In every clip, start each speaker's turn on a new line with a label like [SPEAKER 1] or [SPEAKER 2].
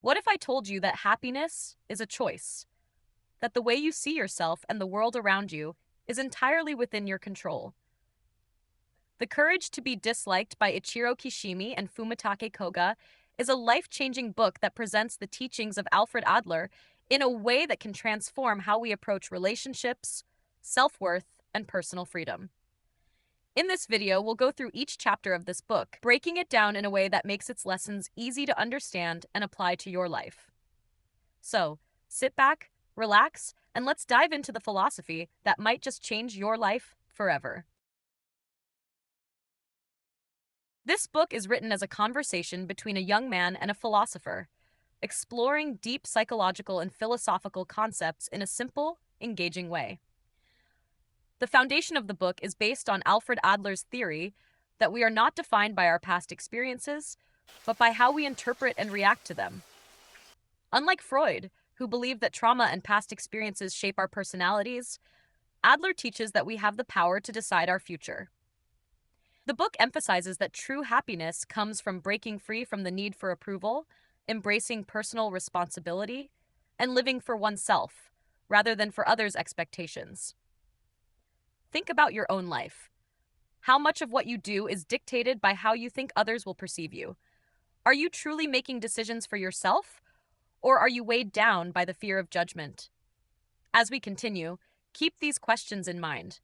[SPEAKER 1] What if I told you that happiness is a choice? That the way you see yourself and the world around you is entirely within your control? The Courage to be Disliked by Ichiro Kishimi and Fumitake Koga is a life-changing book that presents the teachings of Alfred Adler in a way that can transform how we approach relationships, self-worth, and personal freedom. In this video, we'll go through each chapter of this book, breaking it down in a way that makes its lessons easy to understand and apply to your life. So, sit back, relax, and let's dive into the philosophy that might just change your life forever. This book is written as a conversation between a young man and a philosopher, exploring deep psychological and philosophical concepts in a simple, engaging way. The foundation of the book is based on Alfred Adler's theory that we are not defined by our past experiences, but by how we interpret and react to them. Unlike Freud, who believed that trauma and past experiences shape our personalities, Adler teaches that we have the power to decide our future. The book emphasizes that true happiness comes from breaking free from the need for approval, embracing personal responsibility, and living for oneself, rather than for others' expectations. Think about your own life. How much of what you do is dictated by how you think others will perceive you? Are you truly making decisions for yourself, or are you weighed down by the fear of judgment? As we continue, keep these questions in mind.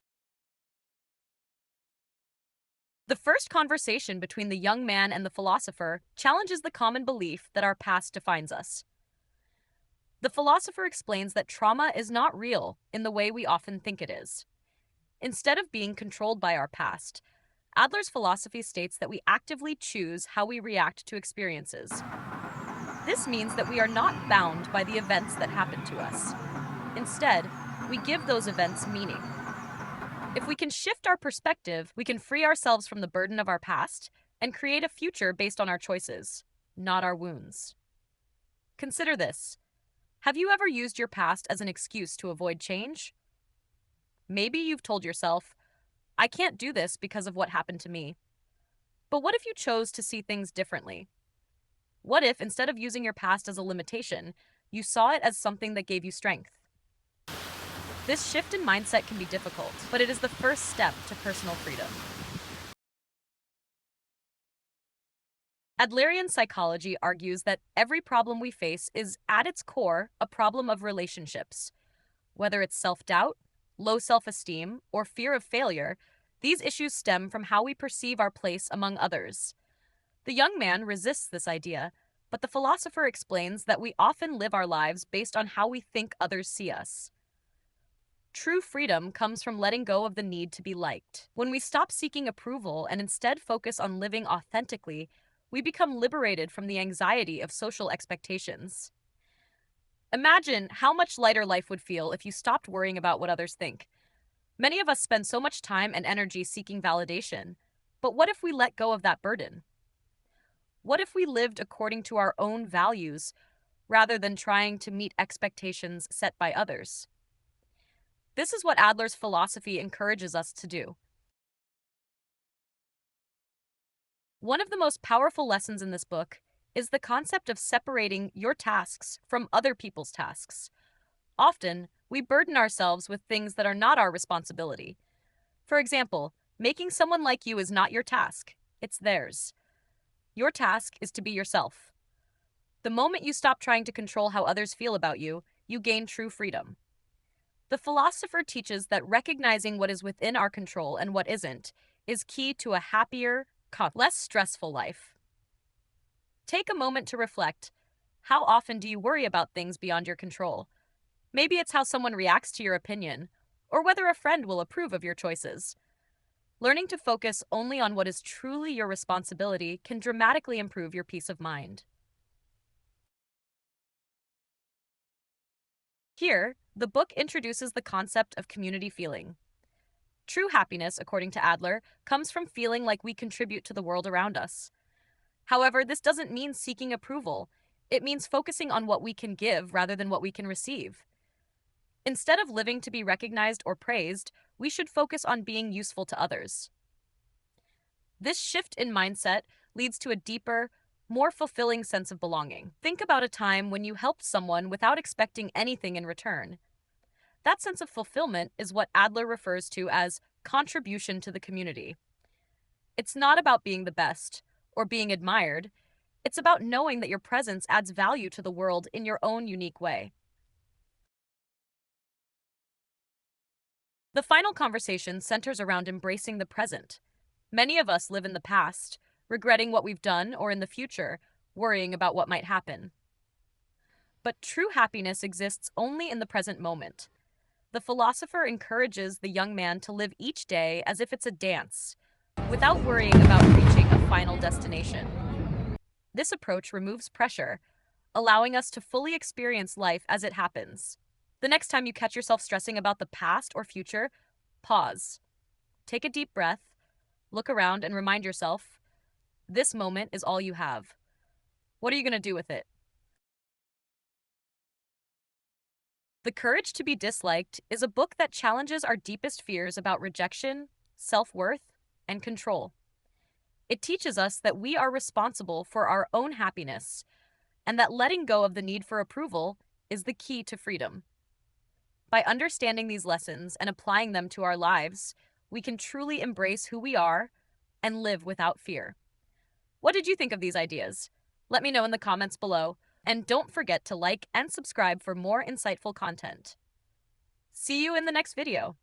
[SPEAKER 1] The first conversation between the young man and the philosopher challenges the common belief that our past defines us. The philosopher explains that trauma is not real in the way we often think it is. Instead of being controlled by our past, Adler's philosophy states that we actively choose how we react to experiences. This means that we are not bound by the events that happen to us. Instead, we give those events meaning. If we can shift our perspective, we can free ourselves from the burden of our past and create a future based on our choices, not our wounds. Consider this. Have you ever used your past as an excuse to avoid change? Maybe you've told yourself, I can't do this because of what happened to me. But what if you chose to see things differently? What if, instead of using your past as a limitation, you saw it as something that gave you strength? This shift in mindset can be difficult, but it is the first step to personal freedom. Adlerian psychology argues that every problem we face is, at its core, a problem of relationships. Whether it's self-doubt, low self-esteem, or fear of failure, these issues stem from how we perceive our place among others. The young man resists this idea, but the philosopher explains that we often live our lives based on how we think others see us. True freedom comes from letting go of the need to be liked. When we stop seeking approval and instead focus on living authentically, we become liberated from the anxiety of social expectations. Imagine how much lighter life would feel if you stopped worrying about what others think. Many of us spend so much time and energy seeking validation, but what if we let go of that burden? What if we lived according to our own values rather than trying to meet expectations set by others? This is what Adler's philosophy encourages us to do. One of the most powerful lessons in this book is the concept of separating your tasks from other people's tasks. Often, we burden ourselves with things that are not our responsibility. For example, making someone like you is not your task, it's theirs. Your task is to be yourself. The moment you stop trying to control how others feel about you, you gain true freedom. The philosopher teaches that recognizing what is within our control and what isn't is key to a happier, less stressful life. Take a moment to reflect. How often do you worry about things beyond your control? Maybe it's how someone reacts to your opinion, or whether a friend will approve of your choices. Learning to focus only on what is truly your responsibility can dramatically improve your peace of mind. Here, the book introduces the concept of community feeling. True happiness, according to Adler, comes from feeling like we contribute to the world around us. However, this doesn't mean seeking approval. It means focusing on what we can give rather than what we can receive. Instead of living to be recognized or praised, we should focus on being useful to others. This shift in mindset leads to a deeper, more fulfilling sense of belonging. Think about a time when you helped someone without expecting anything in return. That sense of fulfillment is what Adler refers to as contribution to the community. It's not about being the best or being admired. It's about knowing that your presence adds value to the world in your own unique way. The final conversation centers around embracing the present. Many of us live in the past, regretting what we've done, or in the future, worrying about what might happen. But true happiness exists only in the present moment. The philosopher encourages the young man to live each day as if it's a dance, without worrying about reaching a final destination. This approach removes pressure, allowing us to fully experience life as it happens. The next time you catch yourself stressing about the past or future, pause. Take a deep breath, look around, and remind yourself this moment is all you have. What are you going to do with it? The Courage to be Disliked is a book that challenges our deepest fears about rejection, self worth, and control. It teaches us that we are responsible for our own happiness and that letting go of the need for approval is the key to freedom. By understanding these lessons and applying them to our lives, we can truly embrace who we are and live without fear. What did you think of these ideas? Let me know in the comments below, and don't forget to like and subscribe for more insightful content. See you in the next video.